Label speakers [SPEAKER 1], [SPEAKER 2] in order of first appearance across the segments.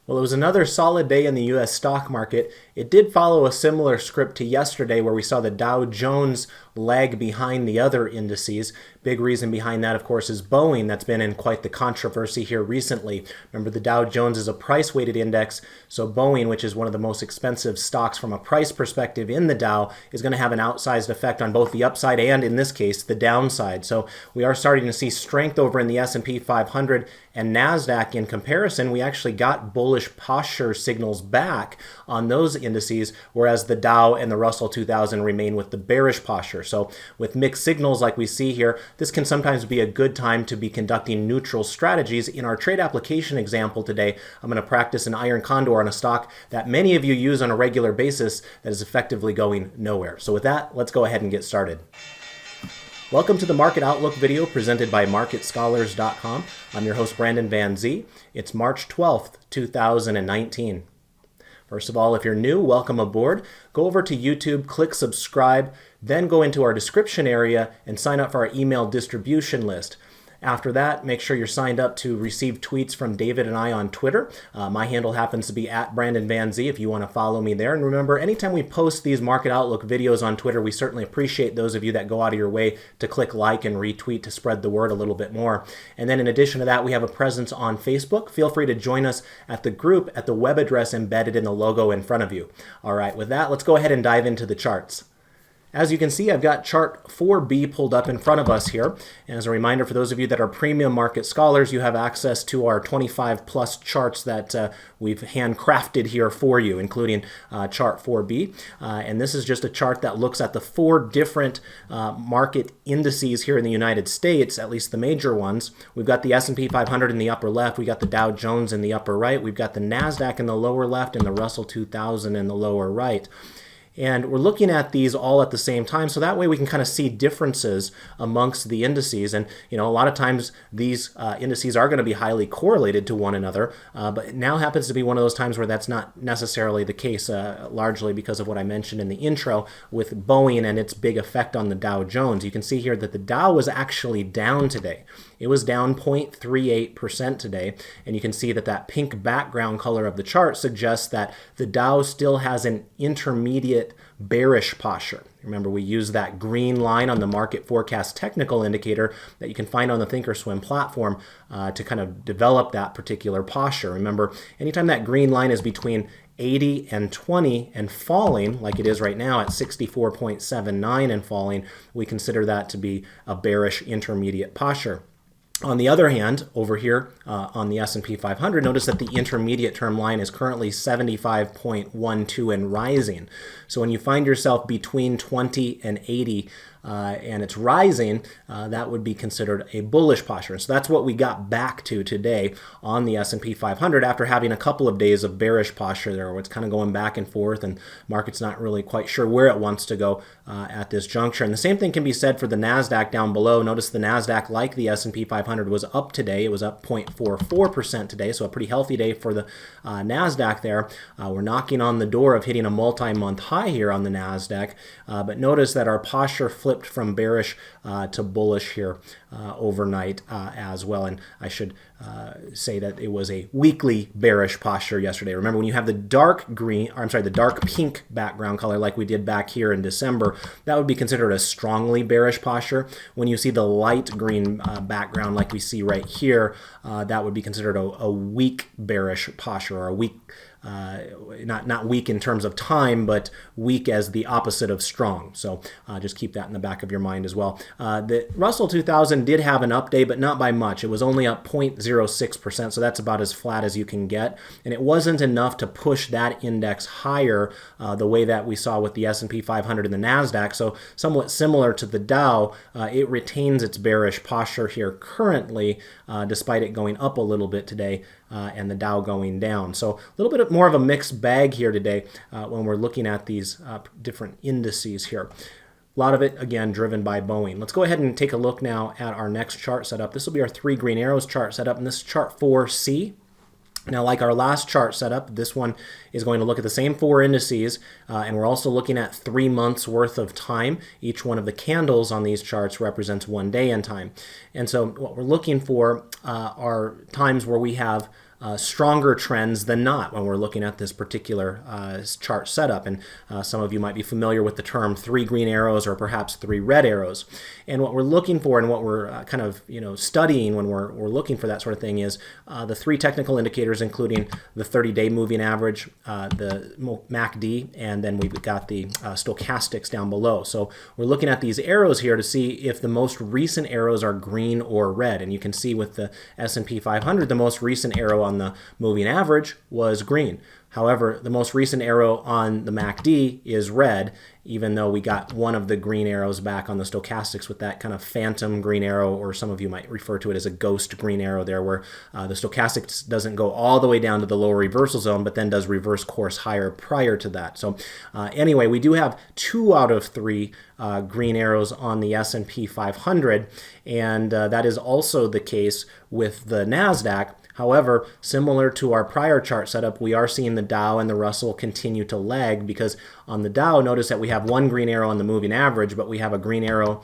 [SPEAKER 1] Well, it was another solid day in the U.S. stock market. It did follow a similar script to yesterday where we saw the Dow Jones lag behind the other indices. Big reason behind that, of course, is Boeing. That's been in quite the controversy here recently. Remember, the Dow Jones is a price-weighted index, so Boeing, which is one of the most expensive stocks from a price perspective in the Dow, is going to have an outsized effect on both the upside and, in this case, the downside. So we are starting to see strength over in the S&P 500 and NASDAQ in comparison. We actually got bullish posture signals back on those indices, whereas the Dow and the Russell 2000 remain with the bearish posture. So with mixed signals like we see here, this can sometimes be a good time to be conducting neutral strategies. In our trade application example today, I'm going to practice an iron condor on a stock that many of you use on a regular basis that is effectively going nowhere. So with that, let's go ahead and get started. Welcome to the Market Outlook video presented by MarketScholars.com. I'm your host, Brandon Van Zee. It's March 12th, 2019. First of all, if you're new, welcome aboard. Go over to YouTube, click subscribe, then go into our description area and sign up for our email distribution list. After that, make sure you're signed up to receive tweets from David and I on Twitter. My handle happens to be @BrandonVanZee if you want to follow me there. And remember, anytime we post these Market Outlook videos on Twitter, we certainly appreciate those of you that go out of your way to click like and retweet to spread the word a little bit more. And then in addition to that, we have a presence on Facebook. Feel free to join us at the group at the web address embedded in the logo in front of you. All right, with that, let's go ahead and dive into the charts. As you can see, I've got chart 4B pulled up in front of us here. And as a reminder, for those of you that are premium market scholars, you have access to our 25 plus charts that we've handcrafted here for you, including chart 4B. And this is just a chart that looks at the four different market indices here in the United States, at least the major ones. We've got the S&P 500 in the upper left. We've got the Dow Jones in the upper right. We've got the NASDAQ in the lower left and the Russell 2000 in the lower right. And we're looking at these all at the same time, so that way we can kind of see differences amongst the indices. And a lot of times these indices are going to be highly correlated to one another, but it now happens to be one of those times where that's not necessarily the case, largely because of what I mentioned in the intro with Boeing and its big effect on the Dow Jones. You can see here that the Dow was actually down today. It was down 0.38% today, and you can see that that pink background color of the chart suggests that the Dow still has an intermediate bearish posture. Remember, we use that green line on the market forecast technical indicator that you can find on the Thinkorswim platform to kind of develop that particular posture. Remember, anytime that green line is between 80 and 20 and falling, like it is right now at 64.79 and falling, we consider that to be a bearish intermediate posture. On the other hand, over here on the S&P 500, notice that the intermediate term line is currently 75.12 and rising. So when you find yourself between 20 and 80 and it's rising, that would be considered a bullish posture. So that's what we got back to today on the S&P 500 after having a couple of days of bearish posture there where it's kind of going back and forth and market's not really quite sure where it wants to go at this juncture. And the same thing can be said for the NASDAQ down below. Notice the NASDAQ, like the S&P 500, was up today. It was up 0.44% today, so a pretty healthy day for the NASDAQ there. We're knocking on the door of hitting a multi-month high here on the NASDAQ, but notice that our posture flipped from bearish to bullish here overnight as well. And I should say that it was a weekly bearish posture yesterday. Remember, when you have the dark green, or I'm sorry, the dark pink background color like we did back here in December, that would be considered a strongly bearish posture. When you see the light green background like we see right here, that would be considered a weak bearish posture, or a weak not weak in terms of time, but weak as the opposite of strong. So just keep that in the back of your mind as well. The Russell 2000 did have an up day, but not by much. It was only up 0.06%, so that's about as flat as you can get. And it wasn't enough to push that index higher the way that we saw with the S&P 500 and the NASDAQ. So somewhat similar to the Dow, it retains its bearish posture here currently, despite it going up a little bit today and the Dow going down. So a little bit more of a mixed bag here today when we're looking at these different indices here. A lot of it, again, driven by Boeing. Let's go ahead and take a look now at our next chart setup. This will be our 3 green arrows chart setup, and this is chart 4C. Now, like our last chart setup, this one is going to look at the same 4 indices, and we're also looking at 3 months worth of time. Each one of the candles on these charts represents 1 day in time. And so what we're looking for are times where we have stronger trends than not when we're looking at this particular chart setup. And some of you might be familiar with the term 3 green arrows or perhaps 3 red arrows. And what we're looking for and what we're kind of studying when we're looking for that sort of thing is the 3 technical indicators, including the 30-day moving average, the MACD, and then we've got the stochastics down below. So we're looking at these arrows here to see if the most recent arrows are green or red. And you can see with the S&P 500, the most recent arrow on the moving average was green. However, the most recent arrow on the MACD is red, even though we got one of the green arrows back on the stochastics with that kind of phantom green arrow, or some of you might refer to it as a ghost green arrow there, where the stochastics doesn't go all the way down to the lower reversal zone, but then does reverse course higher prior to that. So anyway, we do have 2 out of 3 green arrows on the S&P 500, and that is also the case with the NASDAQ. However, similar to our prior chart setup, we are seeing the Dow and the Russell continue to lag, because on the Dow, notice that we have 1 green arrow on the moving average, but we have a red arrow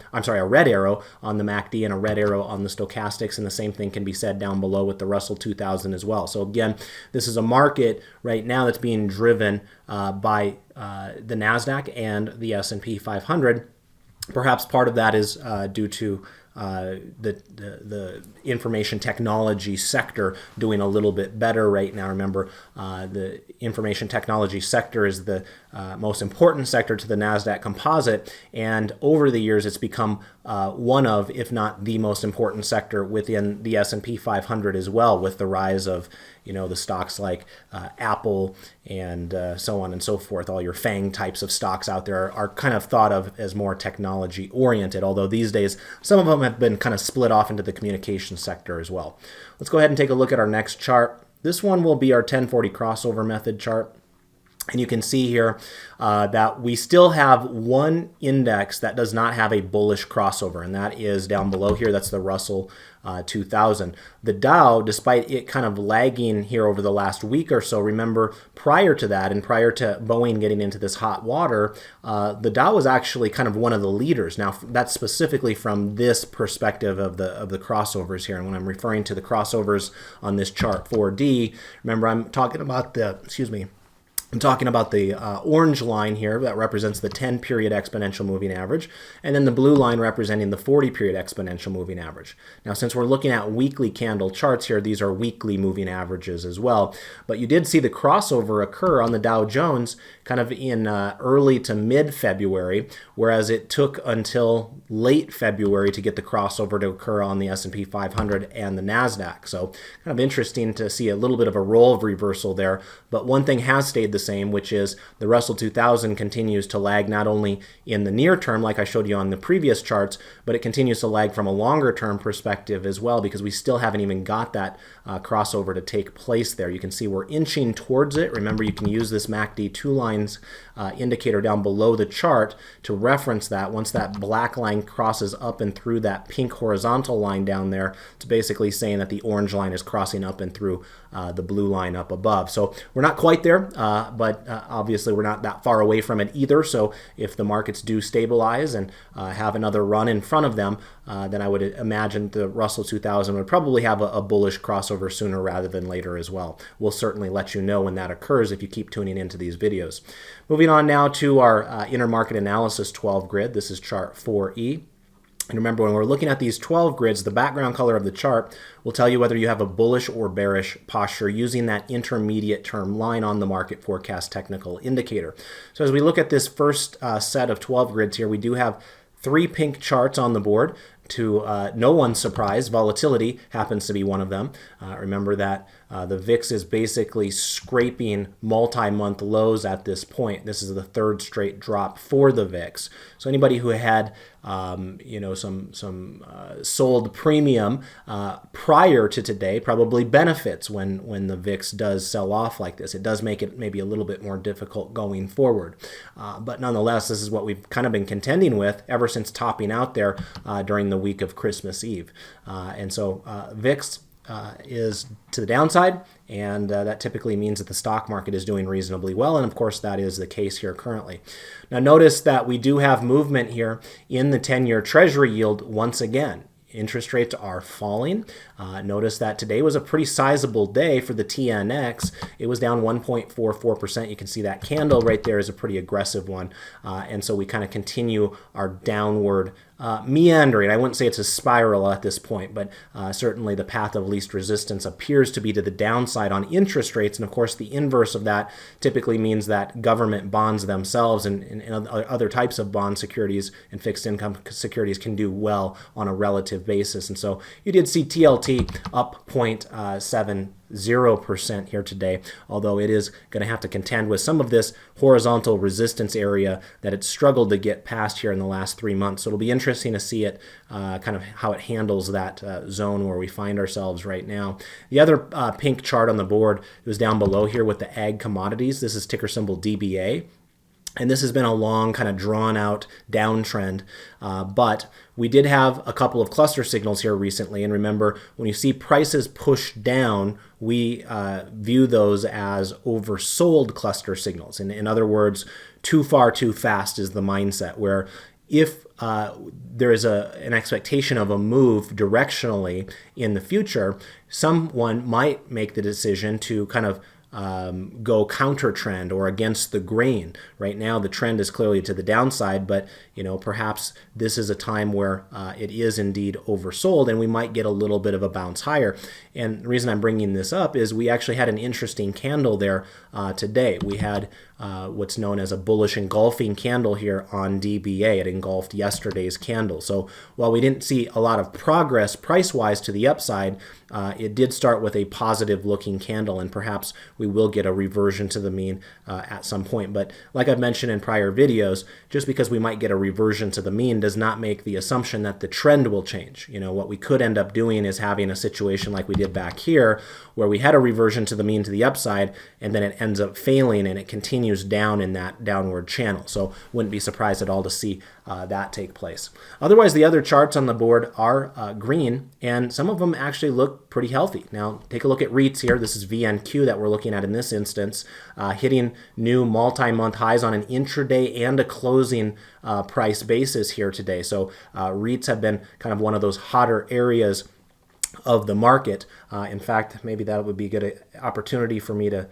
[SPEAKER 1] on the MACD and a red arrow on the stochastics, and the same thing can be said down below with the Russell 2000 as well. So again, this is a market right now that's being driven by the NASDAQ and the S&P 500. Perhaps part of that is due to the information technology sector doing a little bit better right now. Remember, the information technology sector is the most important sector to the NASDAQ composite, and over the years it's become one of, if not the most important sector within the S&P 500 as well, with the rise of the stocks like Apple and so on and so forth. All your FANG types of stocks out there are kind of thought of as more technology oriented, although these days some of them have been kind of split off into the communication sector as well. Let's go ahead and take a look at our next chart. This one will be our 1040 crossover method chart. And you can see here that we still have one index that does not have a bullish crossover, and that is down below here. That's the Russell 2000. The Dow, despite it kind of lagging here over the last week or so, remember prior to that and prior to Boeing getting into this hot water, the Dow was actually kind of one of the leaders. Now, that's specifically from this perspective of the crossovers here. And when I'm referring to the crossovers on this chart 4D, remember I'm talking about the, I'm talking about the orange line here that represents the 10-period exponential moving average, and then the blue line representing the 40-period exponential moving average. Now, since we're looking at weekly candle charts here, these are weekly moving averages as well. But you did see the crossover occur on the Dow Jones kind of in early to mid-February, whereas it took until late February to get the crossover to occur on the S&P 500 and the NASDAQ. So kind of interesting to see a little bit of a role of reversal there. But one thing has stayed the same, which is the Russell 2000 continues to lag not only in the near term, like I showed you on the previous charts, but it continues to lag from a longer term perspective as well, because we still haven't even got that crossover to take place there. You can see we're inching towards it. Remember, you can use this MACD 2 lines indicator down below the chart to reference that. Once that black line crosses up and through that pink horizontal line down there, it's basically saying that the orange line is crossing up and through the blue line up above. So we're not quite there, but obviously we're not that far away from it either. So if the markets do stabilize and have another run in front of them, then I would imagine the Russell 2000 would probably have a bullish crossover sooner rather than later as well. We'll certainly let you know when that occurs if you keep tuning into these videos. Moving on now to our intermarket analysis 12 grid. This is chart 4E. And remember, when we're looking at these 12 grids, the background color of the chart will tell you whether you have a bullish or bearish posture using that intermediate term line on the market forecast technical indicator. So as we look at this first set of 12 grids here, we do have 3 pink charts on the board. To no one's surprise, volatility happens to be one of them. Remember that the VIX is basically scraping multi-month lows at this point. This is the 3rd straight drop for the VIX. So anybody who had some sold premium prior to today probably benefits when the VIX does sell off like this. It does make it maybe a little bit more difficult going forward. But nonetheless, this is what we've kind of been contending with ever since topping out there during the week of Christmas Eve. And so VIX is to the downside, and that typically means that the stock market is doing reasonably well, and of course that is the case here currently. Now notice that we do have movement here in the 10-year Treasury yield once again. interest rates are falling. Notice that today was a pretty sizable day for the TNX. It was down 1.44%. You can see that candle right there is a pretty aggressive one. And so we kind of continue our downward meandering. I wouldn't say it's a spiral at this point, but certainly the path of least resistance appears to be to the downside on interest rates. And of course, the inverse of that typically means that government bonds themselves and other types of bond securities and fixed income securities can do well on a relative basis. And so you did see TLT up 0.70% here today, although it is going to have to contend with some of this horizontal resistance area that it struggled to get past here in the last 3 months. So it'll be interesting to see it kind of how it handles that zone where we find ourselves right now. The other pink chart on the board was down below here with the ag commodities. This is ticker symbol DBA. And this has been a long, kind of drawn out downtrend. But we did have a couple of cluster signals here recently. And remember, when you see prices push down, we view those as oversold cluster signals. In other words, too far, too fast is the mindset, where if there is an expectation of a move directionally in the future, someone might make the decision to kind of go counter trend or against the grain. Right now, the trend is clearly to the downside, but perhaps this is a time where it is indeed oversold, and we might get a little bit of a bounce higher. And the reason I'm bringing this up is we actually had an interesting candle there today. We had what's known as a bullish engulfing candle here on DBA. It engulfed yesterday's candle. So while we didn't see a lot of progress price-wise to the upside, it did start with a positive-looking candle, and perhaps we will get a reversion to the mean at some point. But like I've mentioned in prior videos, just because we might get a reversion to the mean does not make the assumption that the trend will change. What we could end up doing is having a situation like we did back here, where we had a reversion to the mean to the upside, and then it ends up failing and it continues down in that downward channel. So wouldn't be surprised at all to see that take place. Otherwise, the other charts on the board are green, and some of them actually look pretty healthy. Now, take a look at REITs here. This is VNQ that we're looking at in this instance, hitting new multi-month highs on an intraday and a closing price basis here today. So REITs have been kind of one of those hotter areas of the market. In fact, maybe that would be a good opportunity for me to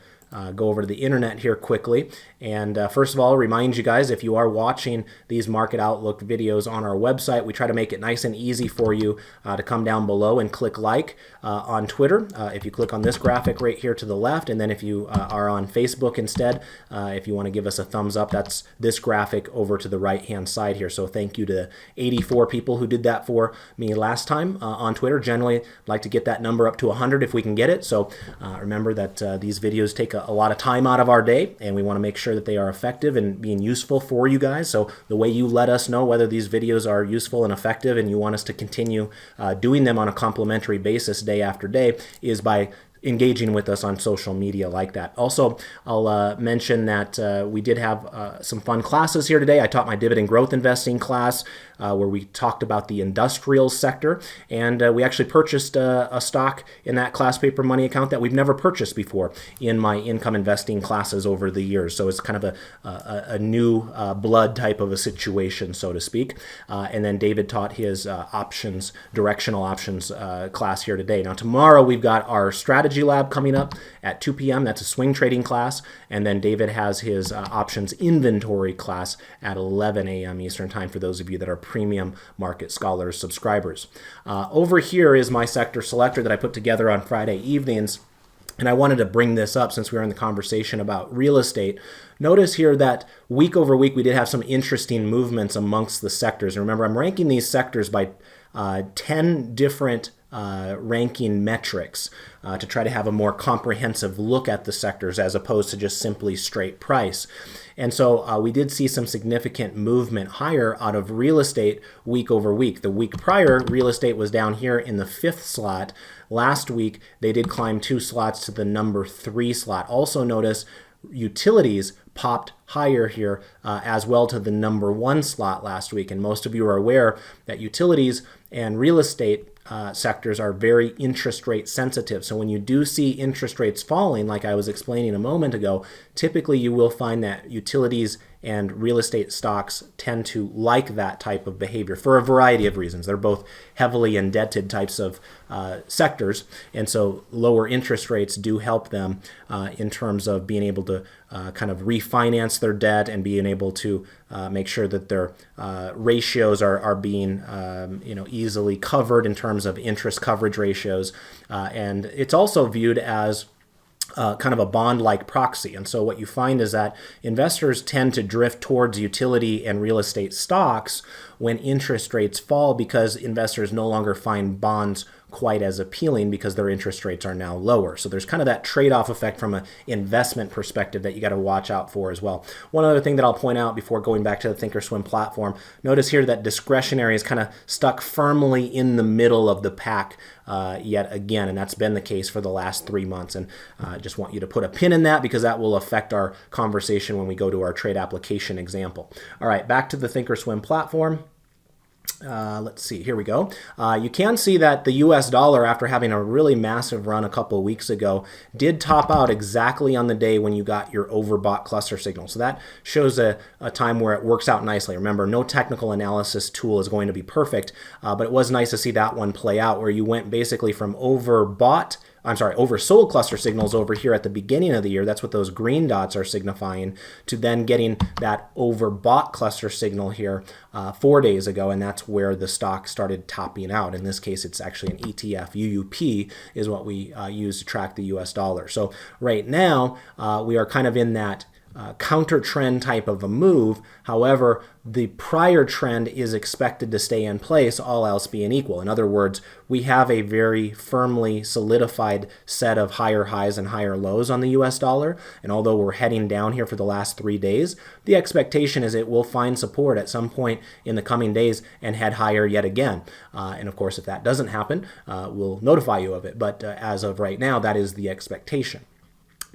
[SPEAKER 1] go over to the internet here quickly. And first of all, remind you guys, if you are watching these market outlook videos on our website, we try to make it nice and easy for you to come down below and click like on Twitter. If you click on this graphic right here to the left, and then if you are on Facebook instead, if you want to give us a thumbs up, that's this graphic over to the right-hand side here. So thank you to 84 people who did that for me last time on Twitter. Generally, I'd like to get that number up to 100 if we can get it. So remember that these videos take a lot of time out of our day, and we want to make sure that they are effective and being useful for you guys. So the way you let us know whether these videos are useful and effective and you want us to continue doing them on a complimentary basis day after day is by engaging with us on social media like that. Also, I'll mention that we did have some fun classes here today. I taught my dividend growth investing class where we talked about the industrial sector, and we actually purchased a stock in that class paper money account that we've never purchased before in my income investing classes over the years. So it's kind of a new blood type of a situation, so to speak. And then David taught his options, directional options class here today. Now tomorrow we've got our strategy lab coming up at 2 p.m. That's a swing trading class. And then David has his options inventory class at 11 a.m. Eastern time for those of you that are premium Market Scholars subscribers. Over here is my sector selector that I put together on Friday evenings. And I wanted to bring this up since we were in the conversation about real estate. Notice here that week over week we did have some interesting movements amongst the sectors. And remember, I'm ranking these sectors by 10 different ranking metrics to try to have a more comprehensive look at the sectors as opposed to just simply straight price. And so we did see some significant movement higher out of real estate week over week. The week prior, real estate was down here in the 5th slot. Last week, they did climb 2 slots to the number 3 slot. Also notice utilities popped higher here as well to the number 1 slot last week. And most of you are aware that utilities and real estate sectors are very interest rate sensitive. So when you do see interest rates falling, like I was explaining a moment ago, typically you will find that utilities and real estate stocks tend to like that type of behavior for a variety of reasons. They're both heavily indebted types of sectors, and so lower interest rates do help them in terms of being able to kind of refinance their debt and being able to make sure that their ratios are being easily covered in terms of interest coverage ratios. And it's also viewed as kind of a bond-like proxy. And so what you find is that investors tend to drift towards utility and real estate stocks when interest rates fall, because investors no longer find bonds quite as appealing because their interest rates are now lower. So there's kind of that trade-off effect from an investment perspective that you got to watch out for as well. One other thing that I'll point out before going back to the Thinkorswim platform, notice here that discretionary is kind of stuck firmly in the middle of the pack yet again, and that's been the case for the last 3 months. And I just want you to put a pin in that because that will affect our conversation when we go to our trade application example. All right, back to the Thinkorswim platform. Let's see, here we go. You can see that the US dollar, after having a really massive run a couple of weeks ago, did top out exactly on the day when you got your overbought cluster signal. So that shows a time where it works out nicely. Remember, no technical analysis tool is going to be perfect, but it was nice to see that one play out where you went basically from oversold cluster signals over here at the beginning of the year. That's what those green dots are signifying, to then getting that overbought cluster signal here 4 days ago, and that's where the stock started topping out. In this case, it's actually an ETF. UUP is what we use to track the US dollar. So right now, we are kind of in that counter trend type of a move. However, the prior trend is expected to stay in place, all else being equal. In other words, we have a very firmly solidified set of higher highs and higher lows on the US dollar. And although we're heading down here for the last 3 days, the expectation is it will find support at some point in the coming days and head higher yet again. And of course, if that doesn't happen, we'll notify you of it. But as of right now, that is the expectation.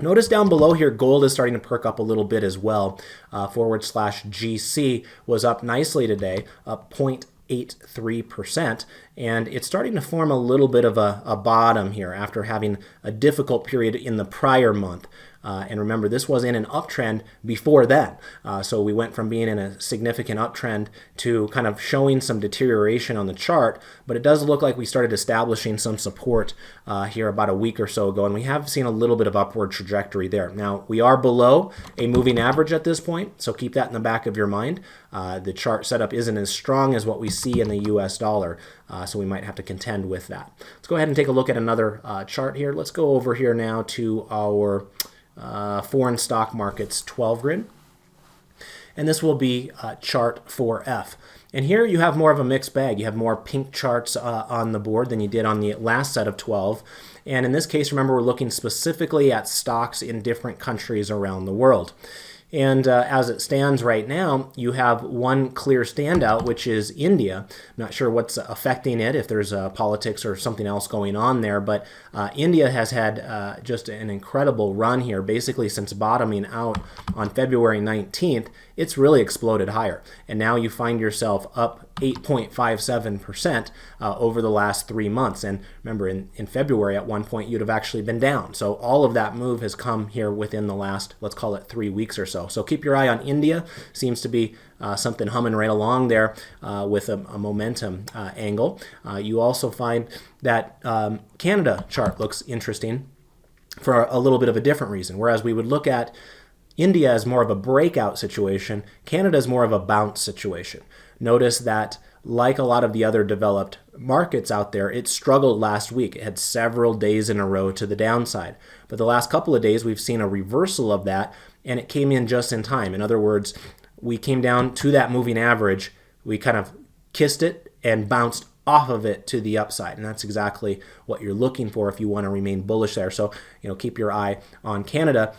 [SPEAKER 1] Notice down below here, gold is starting to perk up a little bit as well. /GC was up nicely today, up 0.83%, and it's starting to form a little bit of a bottom here after having a difficult period in the prior month. And remember, this was in an uptrend before that. So we went from being in a significant uptrend to kind of showing some deterioration on the chart, but it does look like we started establishing some support here about a week or so ago, and we have seen a little bit of upward trajectory there. Now, we are below a moving average at this point, so keep that in the back of your mind. The chart setup isn't as strong as what we see in the US dollar, so we might have to contend with that. Let's go ahead and take a look at another chart here. Let's go over here now to our foreign stock markets 12 grid, and this will be chart 4F. And here you have more of a mixed bag. You have more pink charts on the board than you did on the last set of 12. And in this case, remember, we're looking specifically at stocks in different countries around the world. And as it stands right now, you have one clear standout, which is India. I'm not sure what's affecting it, if there's politics or something else going on there, but India has had just an incredible run here. Basically, since bottoming out on February 19th, it's really exploded higher. And now you find yourself up 8.57% over the last 3 months. And remember, in February, at one point, you'd have actually been down. So all of that move has come here within the last, let's call it 3 weeks or so. So keep your eye on India. Seems to be something humming right along there with a momentum angle. You also find that Canada chart looks interesting for a little bit of a different reason. Whereas we would look at India as more of a breakout situation, Canada is more of a bounce situation. Notice that, like a lot of the other developed markets out there, it struggled last week. It had several days in a row to the downside. But the last couple of days, we've seen a reversal of that, and it came in just in time. In other words, we came down to that moving average, we kind of kissed it and bounced off of it to the upside, and that's exactly what you're looking for if you want to remain bullish there. So, keep your eye on Canada.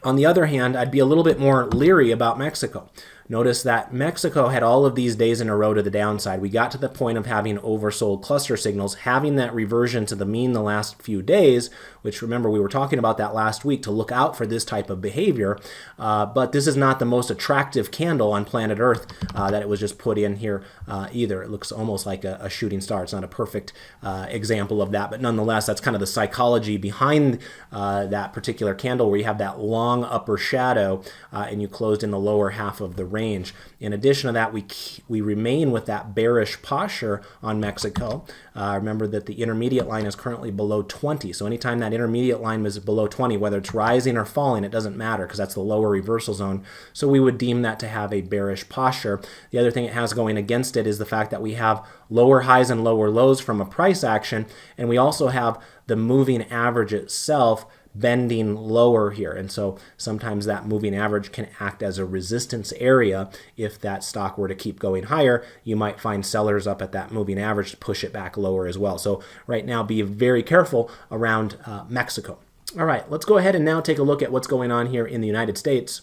[SPEAKER 1] On the other hand, I'd be a little bit more leery about Mexico. notice that Mexico had all of these days in a row to the downside. We got to the point of having oversold cluster signals, having that reversion to the mean the last few days, which remember we were talking about that last week to look out for this type of behavior. But this is not the most attractive candle on planet Earth that it was just put in here either. It looks almost like a shooting star. It's not a perfect example of that, but nonetheless, that's kind of the psychology behind that particular candle, where you have that long upper shadow and you closed in the lower half of the range. In addition to that, we remain with that bearish posture on Mexico. Remember that the intermediate line is currently below 20. So anytime that intermediate line is below 20, whether it's rising or falling, it doesn't matter because that's the lower reversal zone. So we would deem that to have a bearish posture. The other thing it has going against it is the fact that we have lower highs and lower lows from a price action, and we also have the moving average itself bending lower here. And so sometimes that moving average can act as a resistance area. If that stock were to keep going higher, you might find sellers up at that moving average to push it back lower as well. So right now, be very careful around Mexico. All right, let's go ahead and now take a look at what's going on here in the United States.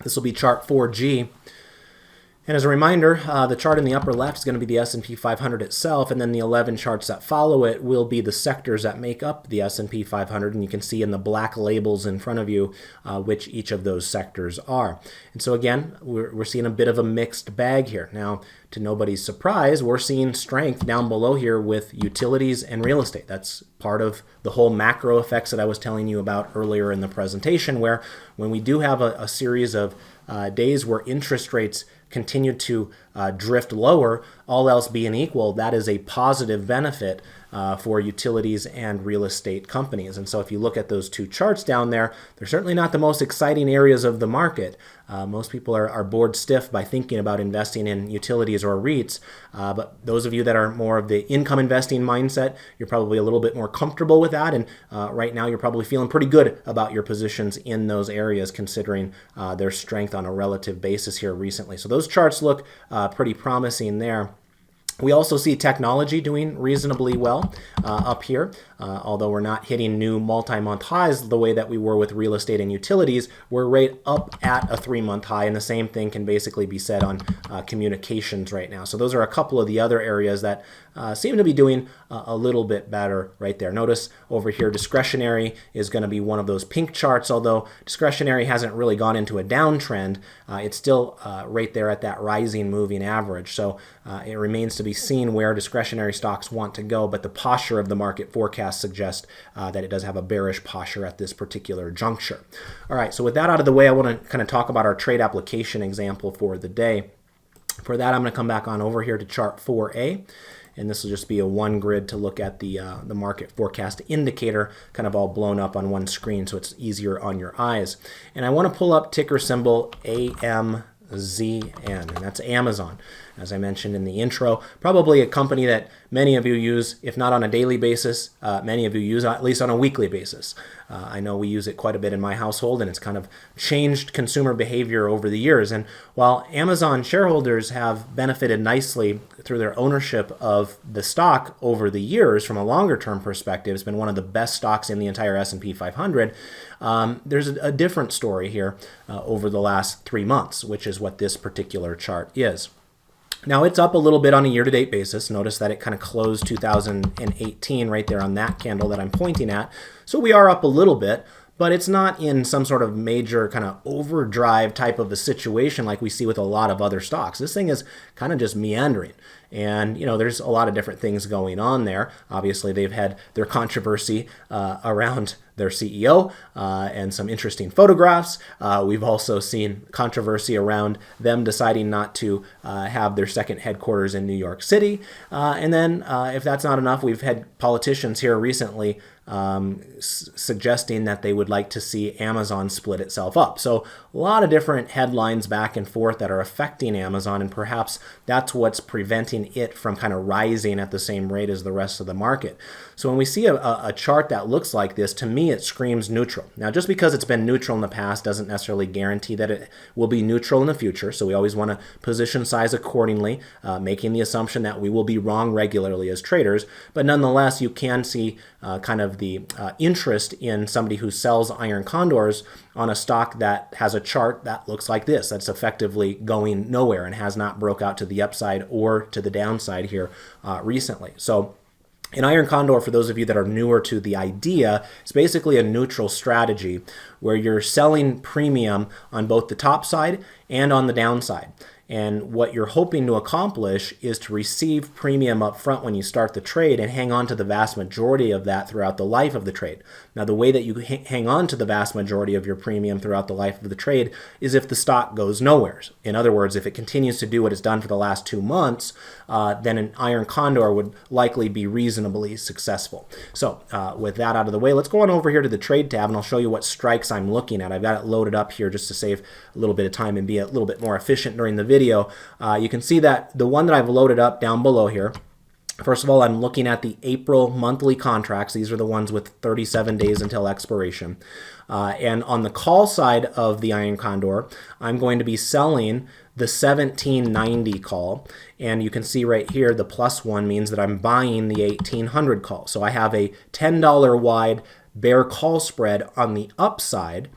[SPEAKER 1] This will be chart 4G. And as a reminder, the chart in the upper left is going to be the S&P 500 itself, and then the 11 charts that follow it will be the sectors that make up the S&P 500, and you can see in the black labels in front of you which each of those sectors are. And so again, we're seeing a bit of a mixed bag here. Now, to nobody's surprise, we're seeing strength down below here with utilities and real estate. That's part of the whole macro effects that I was telling you about earlier in the presentation, where when we do have a series of days where interest rates continue to drift lower, all else being equal, that is a positive benefit for utilities and real estate companies. And so if you look at those two charts down there, they're certainly not the most exciting areas of the market. Most people are bored stiff by thinking about investing in utilities or REITs, but those of you that are more of the income investing mindset, you're probably a little bit more comfortable with that, and right now you're probably feeling pretty good about your positions in those areas considering their strength on a relative basis here recently. So those charts look pretty promising there. We also see technology doing reasonably well up here, although we're not hitting new multi-month highs the way that we were with real estate and utilities. We're right up at a 3-month high, and the same thing can basically be said on communications right now. So those are a couple of the other areas that seem to be doing a little bit better right there. Notice over here, discretionary is going to be one of those pink charts, although discretionary hasn't really gone into a downtrend. It's still right there at that rising moving average. So it remains to be seen where discretionary stocks want to go, but the posture of the market forecast suggests that it does have a bearish posture at this particular juncture. All right, so with that out of the way, I want to kind of talk about our trade application example for the day. For that, I'm going to come back on over here to chart 4A. And this will just be a one grid to look at the market forecast indicator, kind of all blown up on one screen, so it's easier on your eyes. And I want to pull up ticker symbol AMZN, and that's Amazon. As I mentioned in the intro, probably a company that many of you use, if not on a daily basis, many of you use at least on a weekly basis. I know we use it quite a bit in my household, and it's kind of changed consumer behavior over the years. And while Amazon shareholders have benefited nicely through their ownership of the stock over the years, from a longer-term perspective, it's been one of the best stocks in the entire S&P 500. There's a different story here over the last 3 months, which is what this particular chart is. Now, it's up a little bit on a year-to-date basis. Notice that it kind of closed 2018 right there on that candle that I'm pointing at. So we are up a little bit, but it's not in some sort of major kind of overdrive type of a situation like we see with a lot of other stocks. This thing is kind of just meandering. And, you know, there's a lot of different things going on there. Obviously, they've had their controversy around their CEO and some interesting photographs. We've also seen controversy around them deciding not to have their second headquarters in New York City. And then if that's not enough, we've had politicians here recently suggesting that they would like to see Amazon split itself up. So a lot of different headlines back and forth that are affecting Amazon, and perhaps that's what's preventing it from kind of rising at the same rate as the rest of the market. So when we see a chart that looks like this, to me it screams neutral. Now, just because it's been neutral in the past doesn't necessarily guarantee that it will be neutral in the future. So we always want to position size accordingly, making the assumption that we will be wrong regularly as traders. But nonetheless, you can see kind of of the interest in somebody who sells iron condors on a stock that has a chart that looks like this, that's effectively going nowhere and has not broke out to the upside or to the downside here recently. So an iron condor, for those of you that are newer to the idea, is basically a neutral strategy where you're selling premium on both the top side and on the downside. And what you're hoping to accomplish is to receive premium up front when you start the trade and hang on to the vast majority of that throughout the life of the trade. Now, the way that you hang on to the vast majority of your premium throughout the life of the trade is if the stock goes nowhere. In other words, if it continues to do what it's done for the last 2 months, then an iron condor would likely be reasonably successful. So with that out of the way, let's go on over here to the trade tab and I'll show you what strikes I'm looking at. I've got it loaded up here just to save a little bit of time and be a little bit more efficient during the video. You can see that the one that I've loaded up down below here, first of all, I'm looking at the April monthly contracts. These are the ones with 37 days until expiration. And on the call side of the iron condor, I'm going to be selling the 1790 call. And you can see right here, the +1 means that I'm buying the 1800 call. So I have a $10 wide bear call spread on the upside.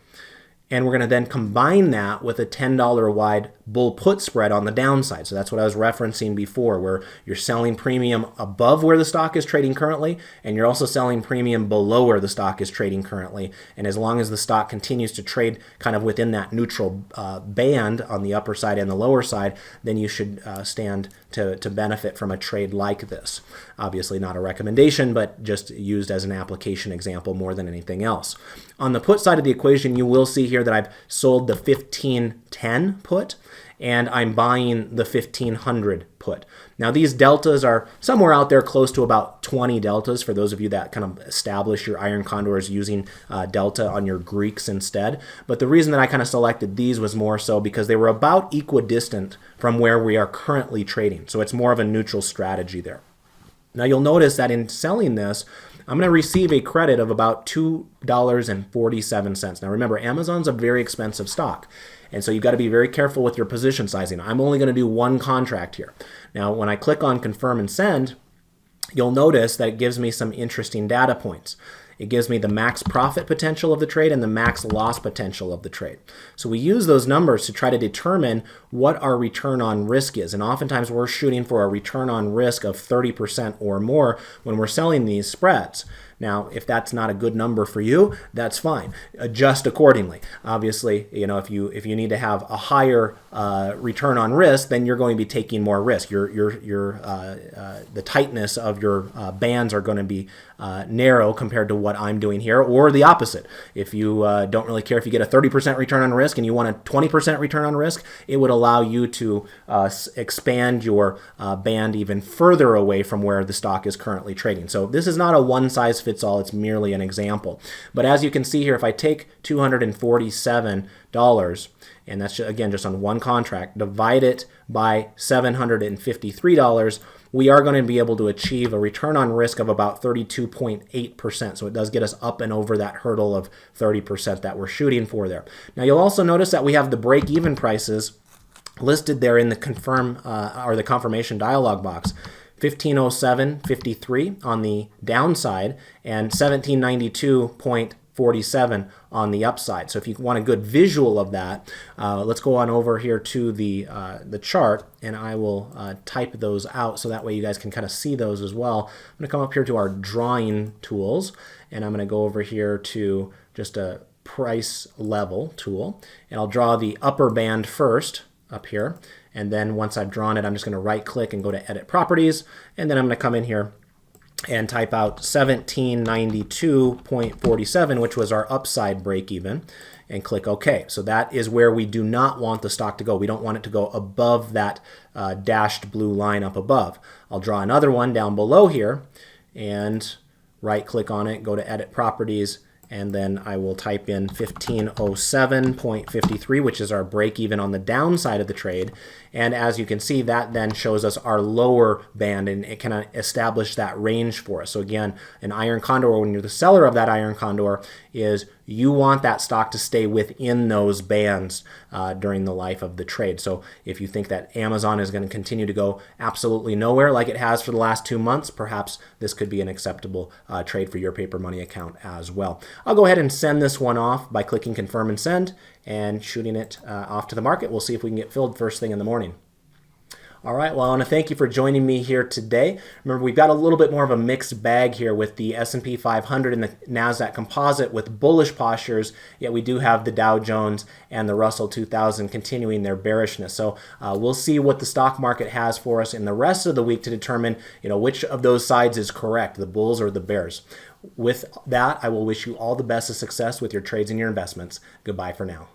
[SPEAKER 1] And we're going to then combine that with a $10 wide bull put spread on the downside. So that's what I was referencing before, where you're selling premium above where the stock is trading currently, and you're also selling premium below where the stock is trading currently. And as long as the stock continues to trade kind of within that neutral band on the upper side and the lower side, then you should stand to benefit from a trade like this. Obviously not a recommendation, but just used as an application example more than anything else. On the put side of the equation, you will see here that I've sold the 1510 put, and I'm buying the 1500 put. Now these deltas are somewhere out there close to about 20 deltas for those of you that kind of establish your iron condors using delta on your Greeks instead. But the reason that I kind of selected these was more so because they were about equidistant from where we are currently trading. So it's more of a neutral strategy there. Now you'll notice that in selling this, I'm going to receive a credit of about $2.47. Now remember, Amazon's a very expensive stock, and so you've got to be very careful with your position sizing. I'm only going to do one contract here. Now when I click on confirm and send, you'll notice that it gives me some interesting data points. It gives me the max profit potential of the trade and the max loss potential of the trade. So we use those numbers to try to determine what our return on risk is. And oftentimes we're shooting for a return on risk of 30% or more when we're selling these spreads. Now, if that's not a good number for you, that's fine. Adjust accordingly. Obviously, you know, if you need to have a higher return on risk, then you're going to be taking more risk. The tightness of your bands are going to be narrow compared to what I'm doing here, or the opposite. If you don't really care if you get a 30% return on risk and you want a 20% return on risk, it would allow you to expand your band even further away from where the stock is currently trading. So this is not a one-size-fits-all, it's merely an example. But as you can see here, if I take $247, and that's again just on one contract, divide it by $753, we are going to be able to achieve a return on risk of about 32.8%. So it does get us up and over that hurdle of 30% that we're shooting for there. Now you'll also notice that we have the break-even prices listed there in the confirm or the confirmation dialog box. 1507.53 on the downside and 1792.47 on the upside. So if you want a good visual of that, let's go on over here to the chart, and I will type those out so that way you guys can kind of see those as well. I'm going to come up here to our drawing tools, and I'm going to go over here to just a price level tool, and I'll draw the upper band first up here. And then once I've drawn it, I'm just going to right click and go to edit properties. And then I'm going to come in here and type out 1792.47, which was our upside break even, and click OK. So that is where we do not want the stock to go. We don't want it to go above that dashed blue line up above. I'll draw another one down below here and right click on it, go to edit properties, and then I will type in 1507.53, which is our break even on the downside of the trade. And as you can see, that then shows us our lower band, and it can establish that range for us. So again, an iron condor, when you're the seller of that iron condor, is you want that stock to stay within those bands during the life of the trade. So if you think that Amazon is going to continue to go absolutely nowhere like it has for the last 2 months, perhaps this could be an acceptable trade for your paper money account as well. I'll go ahead and send this one off by clicking confirm and send and shooting it off to the market. We'll see if we can get filled first thing in the morning. All right, well, I want to thank you for joining me here today. Remember, we've got a little bit more of a mixed bag here with the S&P 500 and the NASDAQ Composite with bullish postures, yet we do have the Dow Jones and the Russell 2000 continuing their bearishness. So we'll see what the stock market has for us in the rest of the week to determine, which of those sides is correct, the bulls or the bears. With that, I will wish you all the best of success with your trades and your investments. Goodbye for now.